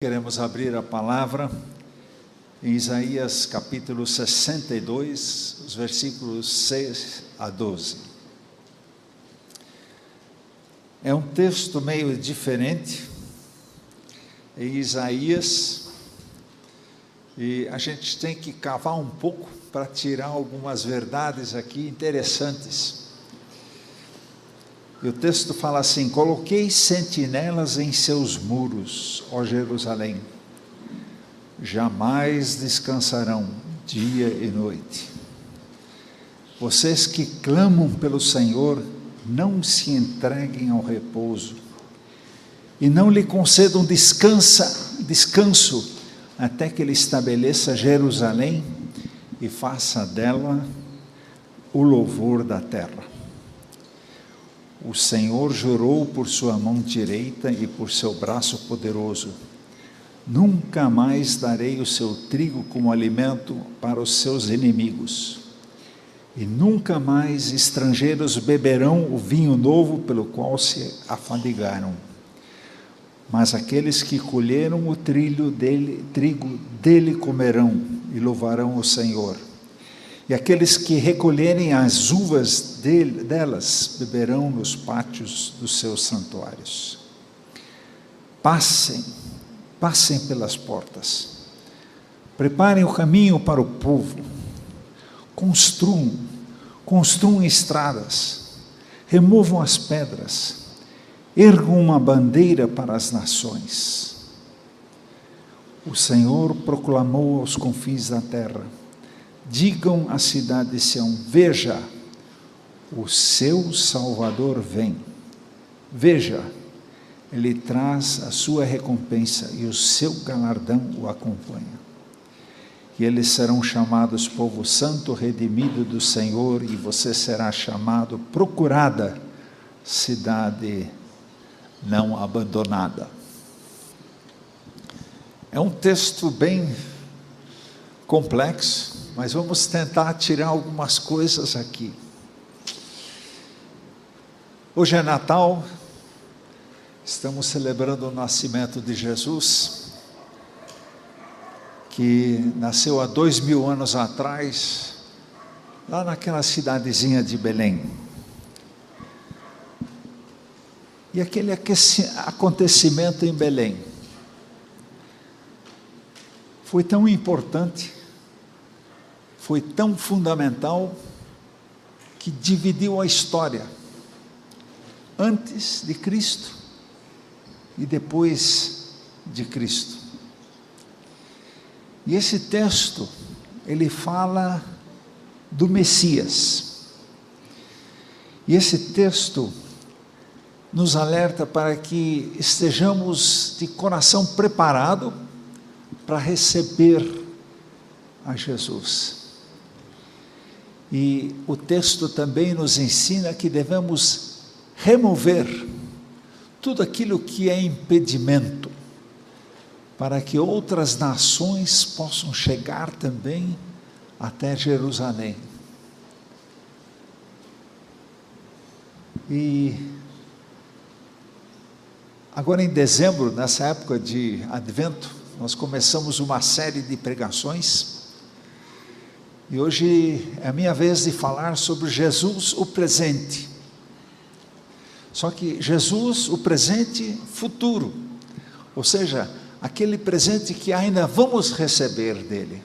Queremos abrir a palavra em Isaías capítulo 62, os versículos 6 a 12. É um texto meio diferente em Isaías, e a gente tem que cavar um pouco para tirar algumas verdades aqui interessantes. E o texto fala assim: coloquei sentinelas em seus muros, ó Jerusalém, jamais descansarão dia e noite. Vocês que clamam pelo Senhor, não se entreguem ao repouso, e não lhe concedam descanso, até que ele estabeleça Jerusalém e faça dela o louvor da terra. O Senhor jurou por sua mão direita e por seu braço poderoso: nunca mais darei o seu trigo como alimento para os seus inimigos, e nunca mais estrangeiros beberão o vinho novo pelo qual se afadigaram. Mas aqueles que colheram o trigo dele comerão e louvarão o Senhor. E aqueles que recolherem as uvas delas beberão nos pátios dos seus santuários. Passem pelas portas, preparem o caminho para o povo, construam estradas, removam as pedras, ergam uma bandeira para as nações. O Senhor proclamou aos confins da terra: digam à cidade de Sião: veja, o seu Salvador vem. Veja, ele traz a sua recompensa e o seu galardão o acompanha. E eles serão chamados povo santo, redimido do Senhor, e você será chamado procurada, cidade não abandonada. É um texto bem complexo, mas vamos tentar tirar algumas coisas aqui. Hoje é Natal, estamos celebrando o nascimento de Jesus, que nasceu há 2000 anos atrás, lá naquela cidadezinha de Belém. E aquele acontecimento em Belém foi tão importante, foi tão fundamental, que dividiu a história, antes de Cristo e depois de Cristo. E esse texto, ele fala do Messias. E esse texto nos alerta para que estejamos de coração preparado para receber a Jesus. E o texto também nos ensina que devemos remover tudo aquilo que é impedimento, para que outras nações possam chegar também até Jerusalém. E agora em dezembro, nessa época de Advento, nós começamos uma série de pregações, e hoje é a minha vez de falar sobre Jesus, o presente. Só que Jesus, o presente futuro, ou seja, aquele presente que ainda vamos receber dele.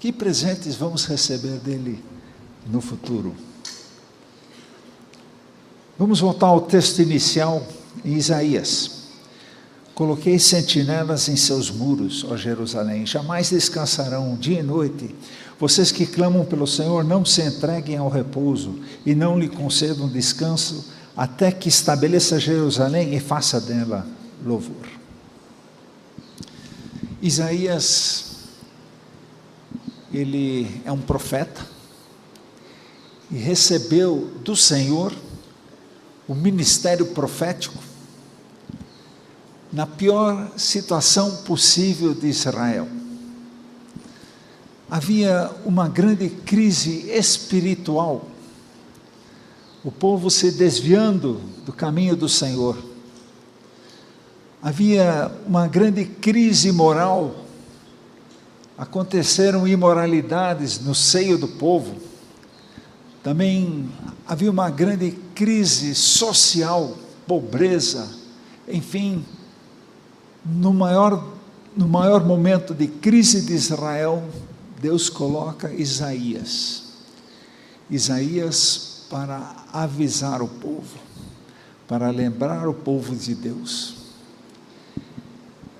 Que presentes vamos receber dele no futuro? Vamos voltar ao texto inicial em Isaías. Coloquei sentinelas em seus muros, ó Jerusalém, jamais descansarão dia e noite. Vocês que clamam pelo Senhor, não se entreguem ao repouso, e não lhe concedam descanso, até que estabeleça Jerusalém e faça dela louvor. Isaías, ele é um profeta, e recebeu do Senhor o ministério profético, na pior situação possível de Israel. Havia uma grande crise espiritual, o povo se desviando do caminho do Senhor. havia uma grande crise moral, aconteceram imoralidades no seio do povo, também havia uma grande crise social, pobreza, enfim, no maior momento de crise de Israel, Deus coloca Isaías para avisar o povo, para lembrar o povo de Deus.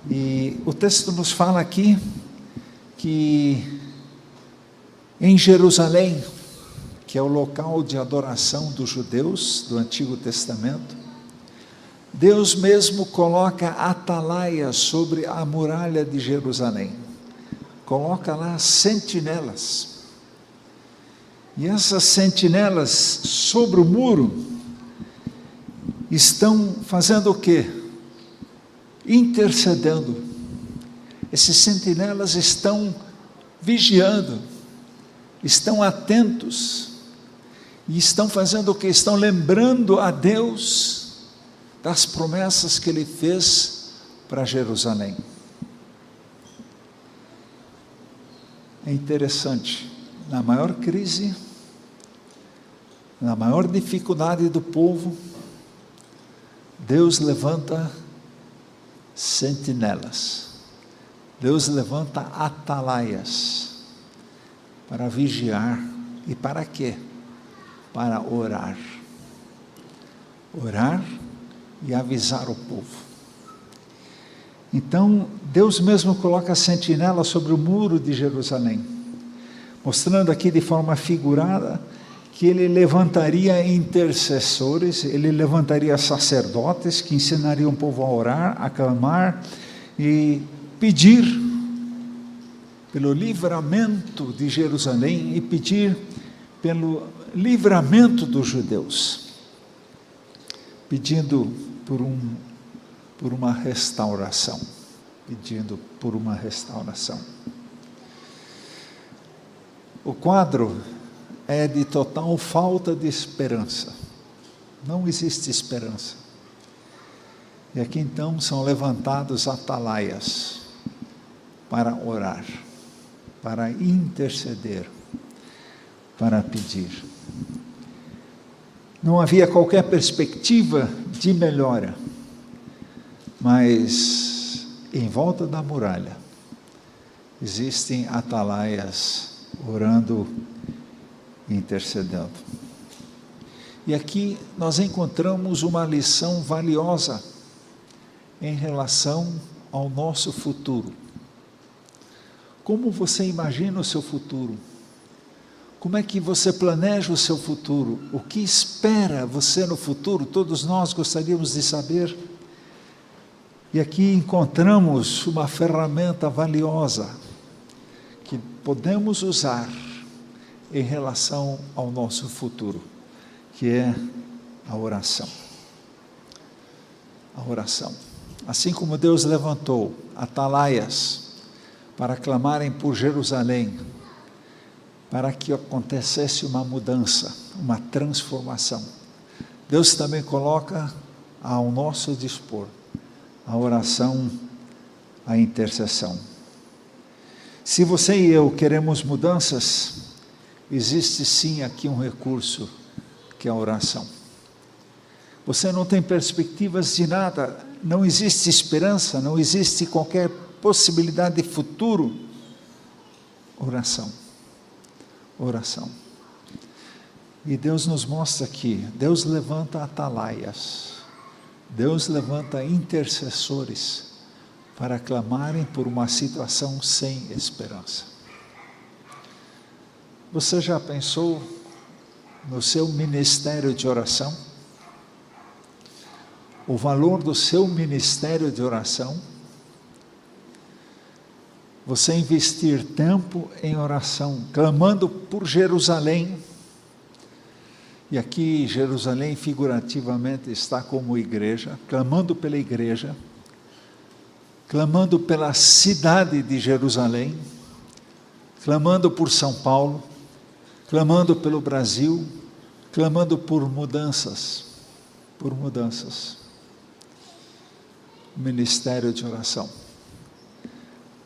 E o texto nos fala aqui que em Jerusalém, que é o local de adoração dos judeus do Antigo Testamento, Deus mesmo coloca atalaias sobre a muralha de Jerusalém, coloca lá sentinelas, e essas sentinelas sobre o muro estão fazendo o quê? Intercedendo. Esses sentinelas estão vigiando, estão atentos, e estão fazendo o que? Estão lembrando a Deus das promessas que Ele fez para Jerusalém. É interessante, na maior crise, na maior dificuldade do povo, Deus levanta sentinelas, Deus levanta atalaias para vigiar. E para quê? Para orar e avisar o povo. Então Deus mesmo coloca a sentinela sobre o muro de Jerusalém, mostrando aqui de forma figurada que Ele levantaria intercessores, Ele levantaria sacerdotes que ensinariam o povo a orar, a clamar e pedir pelo livramento de Jerusalém e pedir pelo livramento dos judeus, pedindo por uma restauração, O quadro é de total falta de esperança, não existe esperança. E aqui então são levantados atalaias para orar, para interceder, para pedir. Não havia qualquer perspectiva de melhora, mas em volta da muralha existem atalaias orando e intercedendo. E aqui nós encontramos uma lição valiosa em relação ao nosso futuro. Como você imagina o seu futuro? Como é que você planeja o seu futuro? O que espera você no futuro? Todos nós gostaríamos de saber. E aqui encontramos uma ferramenta valiosa que podemos usar em relação ao nosso futuro, que é a oração. A oração. Assim como Deus levantou atalaias para clamarem por Jerusalém, para que acontecesse uma mudança, uma transformação, Deus também coloca ao nosso dispor a oração, a intercessão. Se você e eu queremos mudanças, existe sim aqui um recurso, que é a oração. Você não tem perspectivas de nada, não existe esperança, não existe qualquer possibilidade de futuro. Oração. E Deus nos mostra aqui, Deus levanta atalaias, Deus levanta intercessores para clamarem por uma situação sem esperança. Você já pensou no seu ministério de oração? O valor do seu ministério de oração? Você investir tempo em oração, clamando por Jerusalém, e aqui Jerusalém figurativamente está como igreja, clamando pela igreja, clamando pela cidade de Jerusalém, clamando por São Paulo, clamando pelo Brasil, clamando por mudanças. ministério de oração.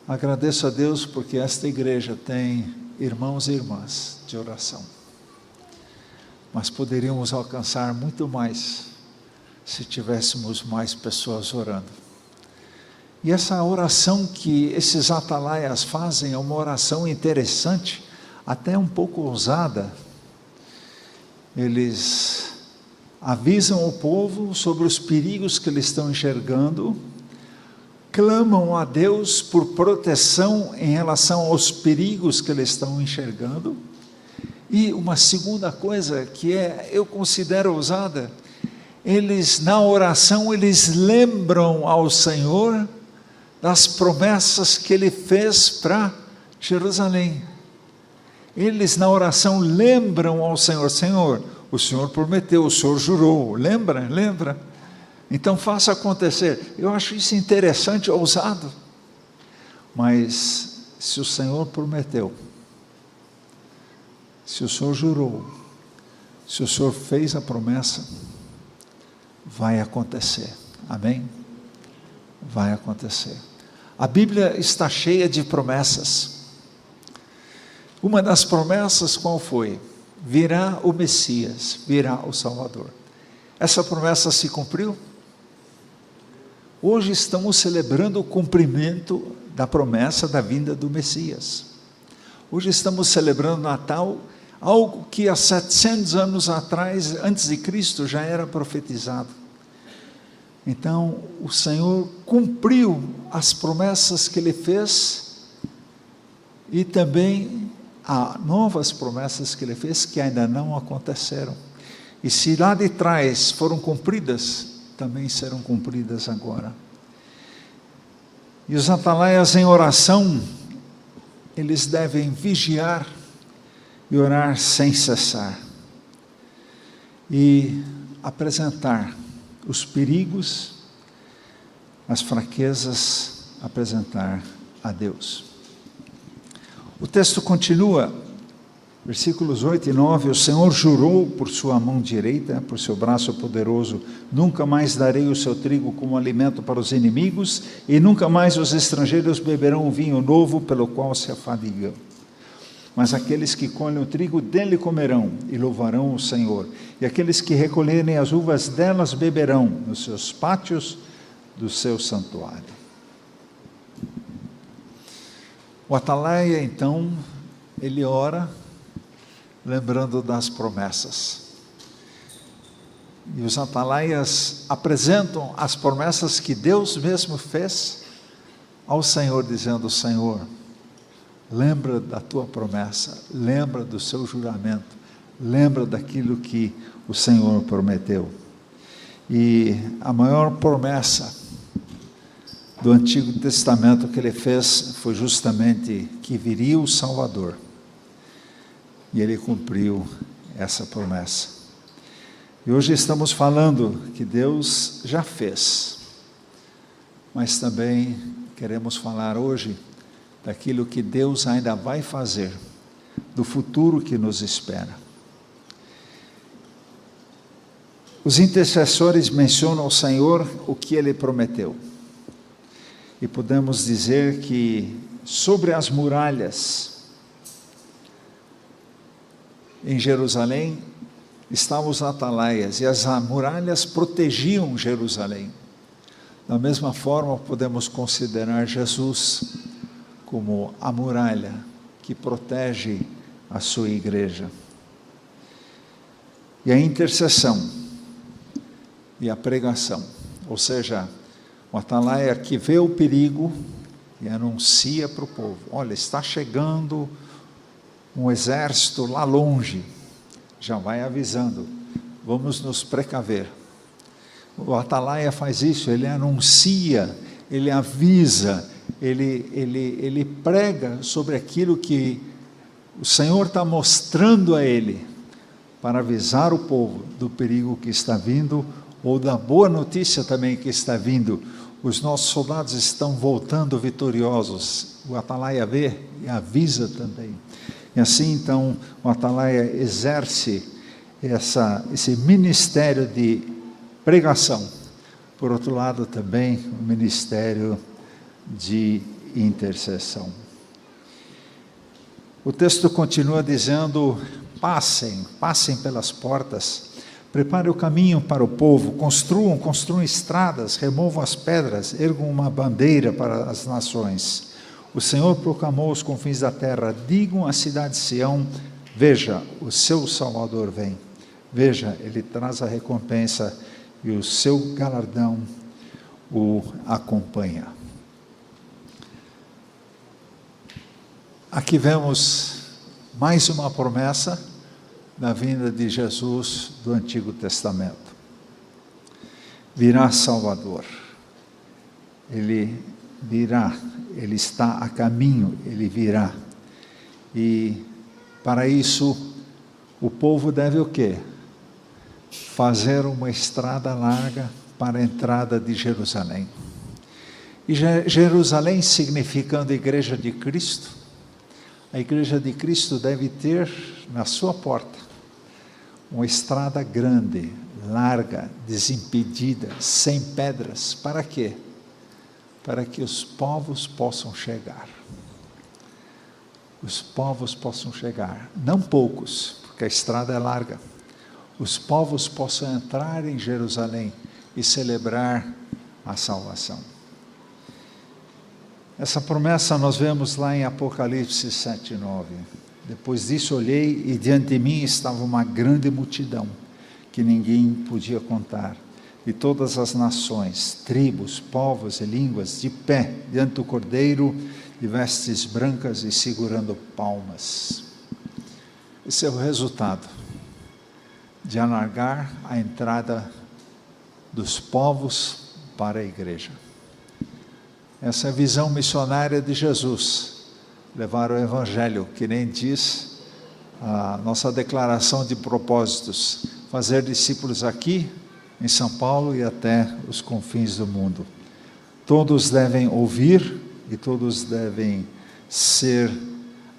Agradeço a Deus porque esta igreja tem irmãos e irmãs de oração. Mas poderíamos alcançar muito mais se tivéssemos mais pessoas orando. E essa oração que esses atalaias fazem é uma oração interessante, até um pouco ousada. Eles avisam o povo sobre os perigos que eles estão enxergando, clamam a Deus por proteção em relação aos perigos que eles estão enxergando. E uma segunda coisa que eu considero ousada, eles na oração, eles lembram ao Senhor das promessas que Ele fez para Jerusalém. Eles na oração lembram ao Senhor: Senhor, o Senhor prometeu, o Senhor jurou, lembra? Então faça acontecer. Eu acho isso interessante, ousado, mas se o Senhor prometeu, se o Senhor jurou, se o Senhor fez a promessa, vai acontecer, amém? Vai acontecer. A Bíblia está cheia de promessas. Uma das promessas qual foi? Virá o Messias, virá o Salvador. Essa promessa se cumpriu? Hoje estamos celebrando o cumprimento da promessa da vinda do Messias. Hoje estamos celebrando o Natal, algo que há 700 anos atrás, antes de Cristo, já era profetizado. Então, o Senhor cumpriu as promessas que Ele fez e também há novas promessas que Ele fez que ainda não aconteceram. E se lá de trás foram cumpridas, também serão cumpridas agora. E os atalaias em oração, eles devem vigiar e orar sem cessar. E apresentar os perigos, as fraquezas, apresentar a Deus. O texto continua, versículos 8 e 9, o Senhor jurou por sua mão direita, por seu braço poderoso, nunca mais darei o seu trigo como alimento para os inimigos, e nunca mais os estrangeiros beberão o vinho novo pelo qual se afadigam. Mas aqueles que colhem o trigo dele comerão e louvarão o Senhor, e aqueles que recolherem as uvas delas beberão nos seus pátios do seu santuário. O atalaia então, ele ora lembrando das promessas, e os atalaias apresentam as promessas que Deus mesmo fez ao Senhor, dizendo: Senhor, lembra da tua promessa, lembra do seu juramento, lembra daquilo que o Senhor prometeu. E a maior promessa do Antigo Testamento que Ele fez foi justamente que viria o Salvador. E Ele cumpriu essa promessa. E hoje estamos falando que Deus já fez, mas também queremos falar hoje daquilo que Deus ainda vai fazer, do futuro que nos espera. Os intercessores mencionam ao Senhor o que Ele prometeu. E podemos dizer que sobre as muralhas em Jerusalém estavam os atalaias, e as muralhas protegiam Jerusalém. Da mesma forma, podemos considerar Jesus como a muralha que protege a sua igreja. E a intercessão e a pregação, ou seja, o atalaia que vê o perigo e anuncia para o povo: olha, está chegando um exército lá longe, já vai avisando, vamos nos precaver. O atalaia faz isso, ele anuncia, ele avisa, ele prega sobre aquilo que o Senhor está mostrando a ele, para avisar o povo do perigo que está vindo, ou da boa notícia também que está vindo. Os nossos soldados estão voltando vitoriosos. O atalaia vê e avisa também. E assim então o atalaia exerce esse ministério de pregação, por outro lado também o ministério de intercessão. O texto continua dizendo: passem pelas portas, prepare o caminho para o povo, construam estradas, removam as pedras, ergam uma bandeira para as nações. O Senhor proclamou os confins da terra, digam à cidade de Sião: veja, o seu Salvador vem. Veja, ele traz a recompensa e o seu galardão o acompanha. Aqui vemos mais uma promessa da vinda de Jesus do Antigo Testamento. Virá Salvador. Ele virá, ele está a caminho, ele virá. E para isso o povo deve o quê? Fazer uma estrada larga para a entrada de Jerusalém. E Jerusalém significando a Igreja de Cristo, a Igreja de Cristo deve ter na sua porta uma estrada grande, larga, desimpedida, sem pedras. Para quê? Para que os povos possam chegar. Os povos possam chegar, não poucos, porque a estrada é larga. Os povos possam entrar em Jerusalém e celebrar a salvação. Essa promessa nós vemos lá em Apocalipse 7:9. Depois disso olhei e diante de mim estava uma grande multidão, que ninguém podia contar, de todas as nações, tribos, povos e línguas, de pé diante do Cordeiro, de vestes brancas e segurando palmas. Esse é o resultado de alargar a entrada dos povos para a igreja. Essa é a visão missionária de Jesus, levar o Evangelho, que nem diz a nossa declaração de propósitos, fazer discípulos aqui em São Paulo e até os confins do mundo. Todos devem ouvir e todos devem ser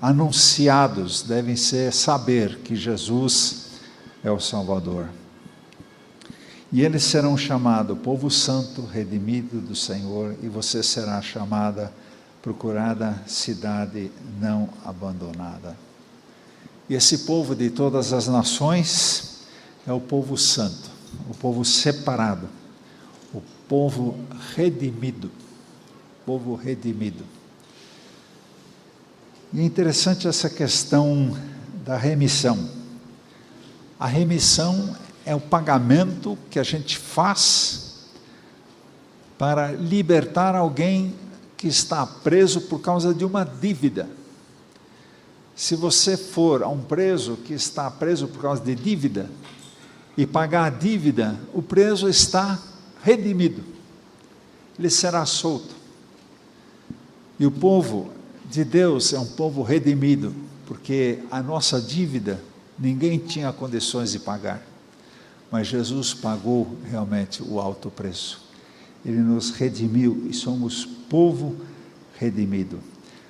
anunciados, devem saber que Jesus é o Salvador. E eles serão chamados povo santo, redimido do Senhor, e você será chamada procurada cidade não abandonada. E esse povo de todas as nações é o povo santo, o povo separado, o povo redimido, povo redimido. E é interessante essa questão da remissão. A remissão é o pagamento que a gente faz para libertar alguém que está preso por causa de uma dívida. Se você for a um preso que está preso por causa de dívida e pagar a dívida, o preso está redimido, ele será solto. E o povo de Deus é um povo redimido, porque a nossa dívida ninguém tinha condições de pagar, mas Jesus pagou realmente o alto preço. Ele nos redimiu e somos povo redimido.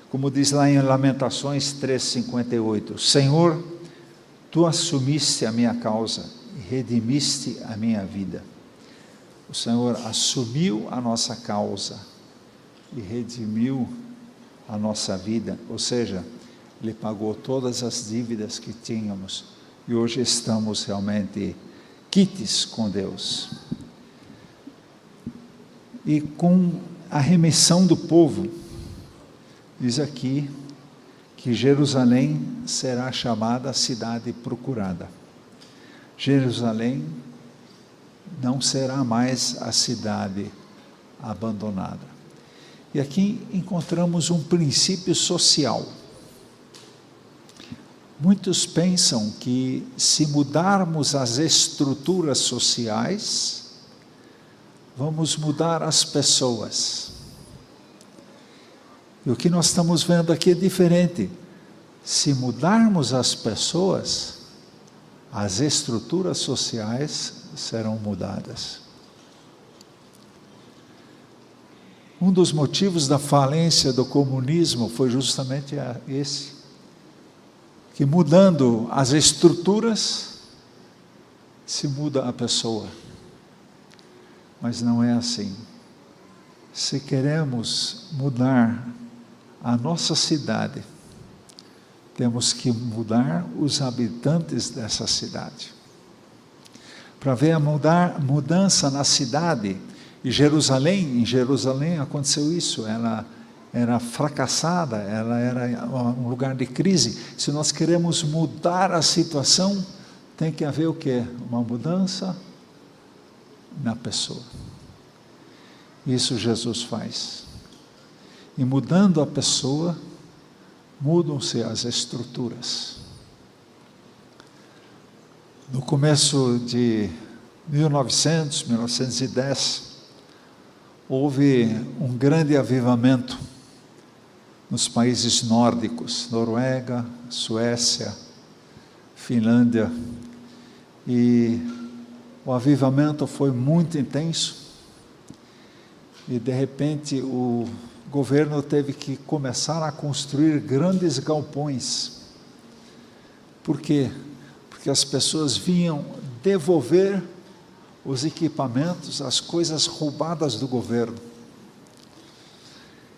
Como diz lá em Lamentações 3:58, Senhor, Tu assumiste a minha causa e redimiste a minha vida. O Senhor assumiu a nossa causa e redimiu a nossa vida, ou seja, Ele pagou todas as dívidas que tínhamos e hoje estamos realmente quites com Deus. E com a remissão do povo, diz aqui que Jerusalém será chamada cidade procurada. Jerusalém não será mais a cidade abandonada. E aqui encontramos um princípio social. Muitos pensam que se mudarmos as estruturas sociais, vamos mudar as pessoas. E o que nós estamos vendo aqui é diferente. Se mudarmos as pessoas, as estruturas sociais serão mudadas. Um dos motivos da falência do comunismo foi justamente esse, que mudando as estruturas, se muda a pessoa. Mas não é assim. Se queremos mudar a nossa cidade, temos que mudar os habitantes dessa cidade. Para ver a mudança na cidade, em Jerusalém aconteceu isso, ela era fracassada, ela era um lugar de crise. Se nós queremos mudar a situação, tem que haver o quê? Uma mudança na pessoa. Isso Jesus faz. E mudando a pessoa, mudam-se as estruturas. No começo de 1910, houve um grande avivamento nos países nórdicos, Noruega, Suécia, Finlândia, e o avivamento foi muito intenso, e de repente o governo teve que começar a construir grandes galpões. Por quê? Porque as pessoas vinham devolver os equipamentos, as coisas roubadas do governo.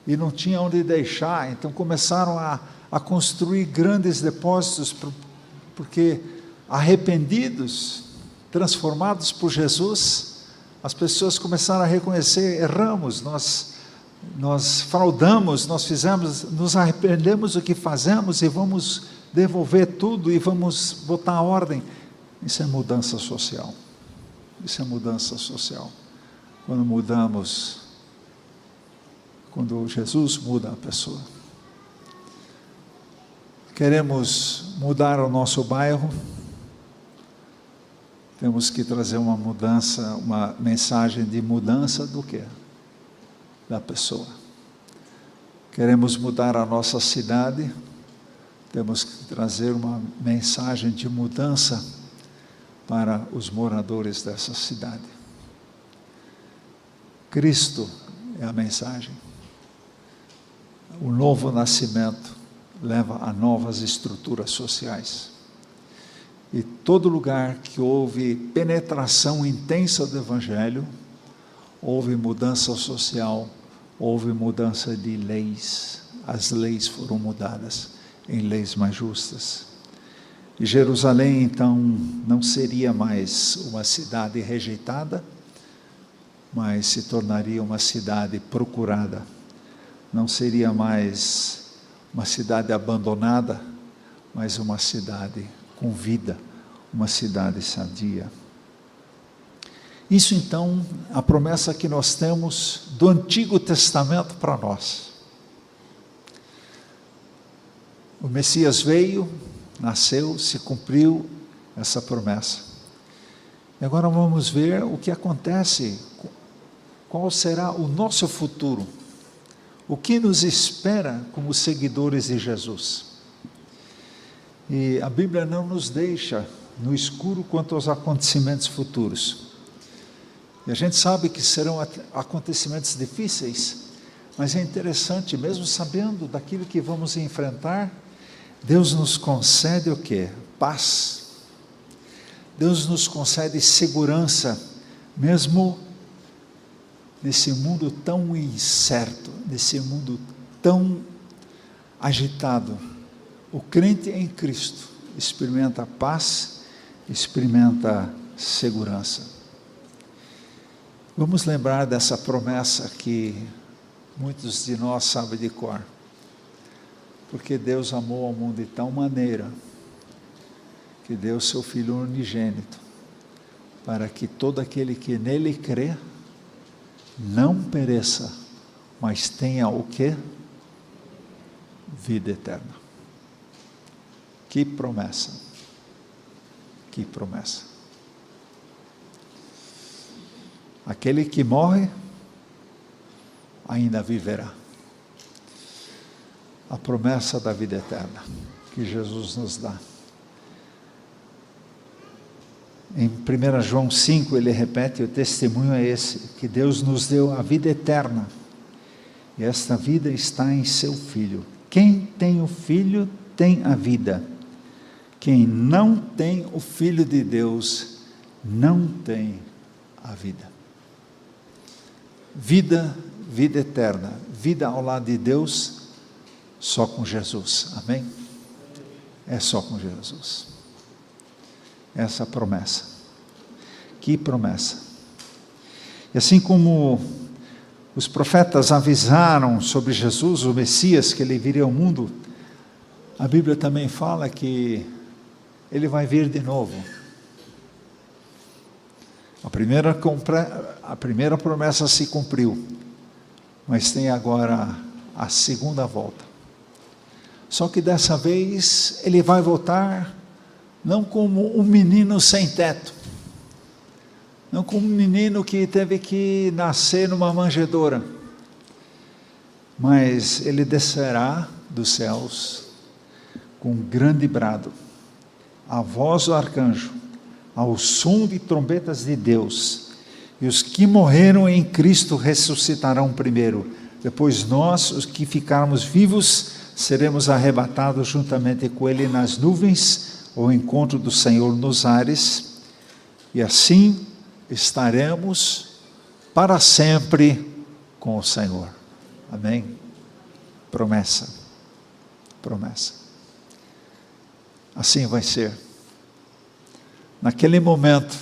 E não tinha onde deixar, então começaram a construir grandes depósitos, porque arrependidos, transformados por Jesus, as pessoas começaram a reconhecer: erramos, nós fraudamos, nos arrependemos do que fazemos e vamos devolver tudo e vamos botar a ordem. Isso é mudança social. Isso é mudança social. Quando Jesus muda a pessoa. Queremos mudar o nosso bairro, temos que trazer uma mudança, uma mensagem de mudança do quê? Da pessoa. Queremos mudar a nossa cidade, temos que trazer uma mensagem de mudança para os moradores dessa cidade. Cristo é a mensagem. O novo nascimento leva a novas estruturas sociais. E todo lugar que houve penetração intensa do Evangelho, houve mudança social, houve mudança de leis. As leis foram mudadas em leis mais justas. E Jerusalém, então, não seria mais uma cidade rejeitada, mas se tornaria uma cidade procurada. Não seria mais uma cidade abandonada, mas uma cidade com vida, uma cidade sadia. Isso então, a promessa que nós temos do Antigo Testamento para nós. O Messias veio, nasceu, se cumpriu essa promessa. E agora vamos ver o que acontece, qual será o nosso futuro, o que nos espera como seguidores de Jesus. E a Bíblia não nos deixa no escuro quanto aos acontecimentos futuros. E a gente sabe que serão acontecimentos difíceis, mas é interessante, mesmo sabendo daquilo que vamos enfrentar, Deus nos concede o quê? Paz. Deus nos concede segurança, mesmo nesse mundo tão incerto, nesse mundo tão agitado. O crente em Cristo experimenta paz, experimenta segurança. Vamos lembrar dessa promessa que muitos de nós sabem de cor. Porque Deus amou ao mundo de tal maneira que deu seu Filho unigênito, para que todo aquele que nele crê não pereça, mas tenha o quê? Vida eterna. Que promessa! Que promessa! Aquele que morre ainda viverá. A promessa da vida eterna que Jesus nos dá. Em 1 João 5 ele repete, o testemunho é esse, que Deus nos deu a vida eterna, e esta vida está em seu Filho. Quem tem o Filho tem a vida. Quem não tem o Filho de Deus não tem a vida. vida eterna, vida ao lado de Deus, só com Jesus, amém? É só com Jesus. Essa promessa, que promessa. E assim como os profetas avisaram sobre Jesus, o Messias, que ele viria ao mundo, a Bíblia também fala que ele vai vir de novo. A primeira promessa se cumpriu, mas tem agora a segunda volta. Só que dessa vez ele vai voltar não como um menino sem teto, não como um menino que teve que nascer numa manjedoura, mas ele descerá dos céus com um grande brado, a voz do arcanjo, ao som de trombetas de Deus, e os que morreram em Cristo ressuscitarão primeiro. Depois nós, os que ficarmos vivos, seremos arrebatados juntamente com Ele nas nuvens, ao encontro do Senhor nos ares, e assim estaremos para sempre com o Senhor. Amém? Promessa. Promessa. Assim vai ser. Naquele momento,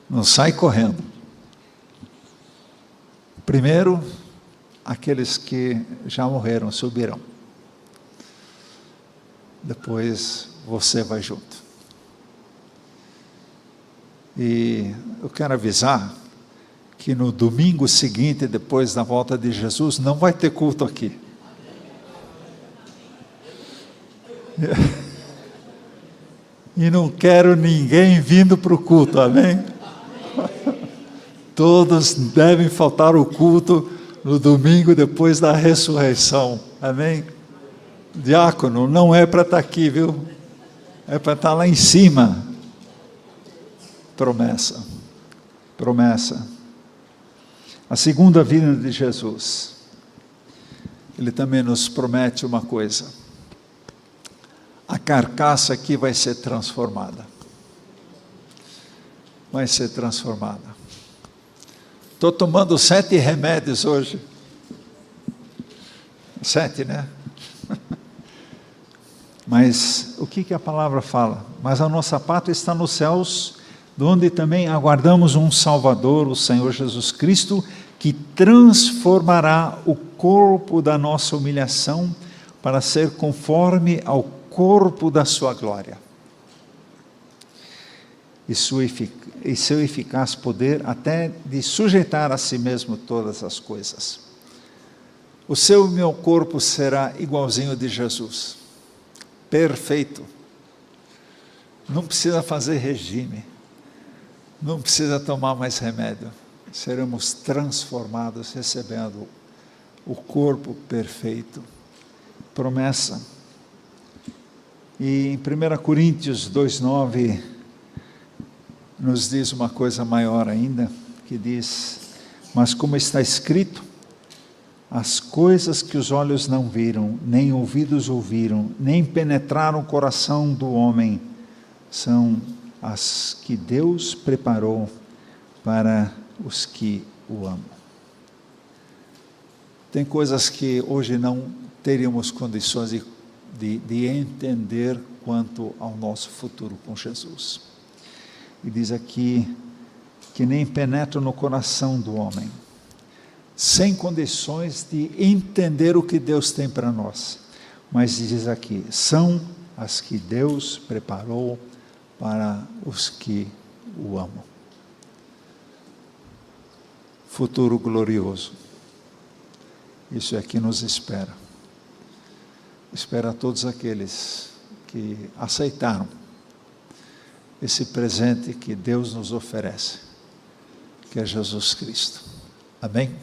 não sai correndo. Primeiro, aqueles que já morreram subirão. Depois você vai junto. E eu quero avisar que no domingo seguinte, depois da volta de Jesus, não vai ter culto aqui. E não quero ninguém vindo para o culto, amém? Todos devem faltar o culto no domingo depois da ressurreição, amém? Diácono, não é para estar aqui, viu? É para estar lá em cima. Promessa, promessa. A segunda vinda de Jesus, ele também nos promete uma coisa: a carcaça aqui vai ser transformada. Vai ser transformada. Estou tomando 7 remédios hoje. 7, né? Mas o que a palavra fala? Mas a nossa pátria está nos céus, de onde também aguardamos um Salvador, o Senhor Jesus Cristo, que transformará o corpo da nossa humilhação para ser conforme ao corpo da sua glória. E seu eficaz poder até de sujeitar a si mesmo todas as coisas. O seu e meu corpo será igualzinho de Jesus. Perfeito. Não precisa fazer regime. Não precisa tomar mais remédio. Seremos transformados, recebendo o corpo perfeito. Promessa. E em 1 Coríntios 2,9, nos diz uma coisa maior ainda, que diz: mas como está escrito, as coisas que os olhos não viram, nem ouvidos ouviram, nem penetraram o coração do homem, são as que Deus preparou para os que o amam. Tem coisas que hoje não teríamos condições de entender quanto ao nosso futuro com Jesus. E diz aqui que nem penetram no coração do homem, sem condições de entender o que Deus tem para nós. Mas diz aqui, são as que Deus preparou para os que o amam. Futuro glorioso. Isso é que nos espera. Espera a todos aqueles que aceitaram esse presente que Deus nos oferece, que é Jesus Cristo. Amém?